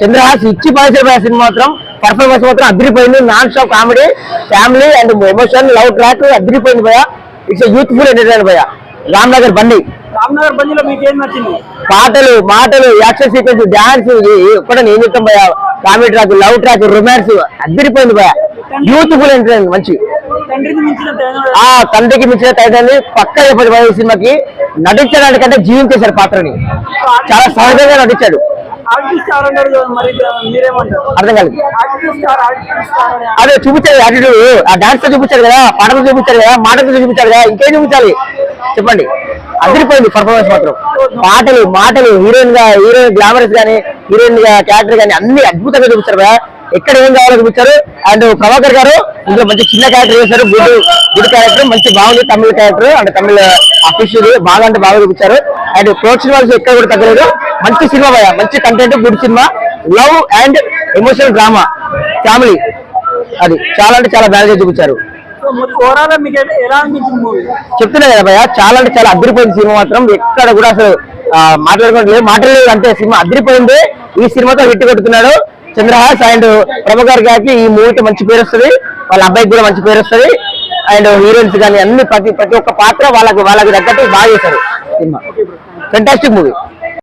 చంద్రహాస్ ఇచ్చి పాసిన సినిమా మాత్రం పర్ఫార్మెన్స్ మాత్రం అదిరిపోయింది. Non stop comedy, family and emotion, love track అదిరిపోయింది భయ. ఇట్స్ యూత్ఫుల్ ఎంటర్టైనర్ భయ. రామ్నగర్ బండి పాటలు మాటలు యాక్షన్ సీక్వెన్స్ డాన్స్ కూడా నేను చెప్తాం భయ. Comedy track, love track, romance అదిరిపోయింది భయ. యూత్ఫుల్ ఎంటర్టైనర్ మంచి. తండ్రికి మించిన తల్లిదండ్రులు పక్క చెప్పండి భయ. ఈ సినిమాకి నటించడానికంటే జీవించేశారు పాత్రని, చాలా సహజంగా నటించాడు. అర్థం కాదు అదే చూపించాడు యాటిట్యూడ్, ఆ డాన్స్ తో చూపించాడు కదా, పాటలు చూపించాడు కదా, మాటలతో చూపించాడు కదా, ఇంకేం చూపించాలి చెప్పండి. అదిరిపోయింది పర్ఫార్మెన్స్ మాత్రం. పాటలు మాటలు, హీరోయిన్ గ్లామరస్ గానీ, హీరోయిన్ క్యారెక్టర్ గానీ అన్ని అద్భుతంగా చూపించారు కదా. ఎక్కడ ఏం కావాలో చూపించారు. అండ్ ప్రభాకర్ గారు ఇందులో మంచి చిన్న క్యారెక్టర్ చేశారు. గుడ్ క్యారెక్టర్, మంచి బాగుంది. తమిళ క్యారెక్టర్ అండ్ తమిళ అఫీషియల్ బాగా అంటే బాగా చూపించారు. అండ్ ప్రొడక్షన్ వాళ్ళు ఎక్కడ కూడా తగ్గలేదు. మంచి సినిమా భయ, మంచి content, good cinema, love and emotional drama, family, అది చాలా అంటే చాలా బాగా చూపించారు. చెప్తున్నా కదా భయ, చాలా అంటే చాలా అదిరిపోయింది సినిమా మాత్రం. ఎక్కడ కూడా అసలు మాట్లాడుకోవట్లేదు, మాట్లాడలేదు అంటే సినిమా అదిరిపోయింది. ఈ సినిమాతో హిట్ కొడుతున్నాడు చంద్రహాస్. అండ్ ప్రభాకర్ గారికి ఈ మూవీకి మంచి పేరు వస్తుంది, వాళ్ళ అబ్బాయికి కూడా మంచి పేరు వస్తుంది. అండ్ హీరోయిన్స్ కానీ అన్ని ప్రతి ఒక్క పాత్ర వాళ్ళకి తగ్గట్టు బాగా చేశారు సినిమా. Fantastic movie.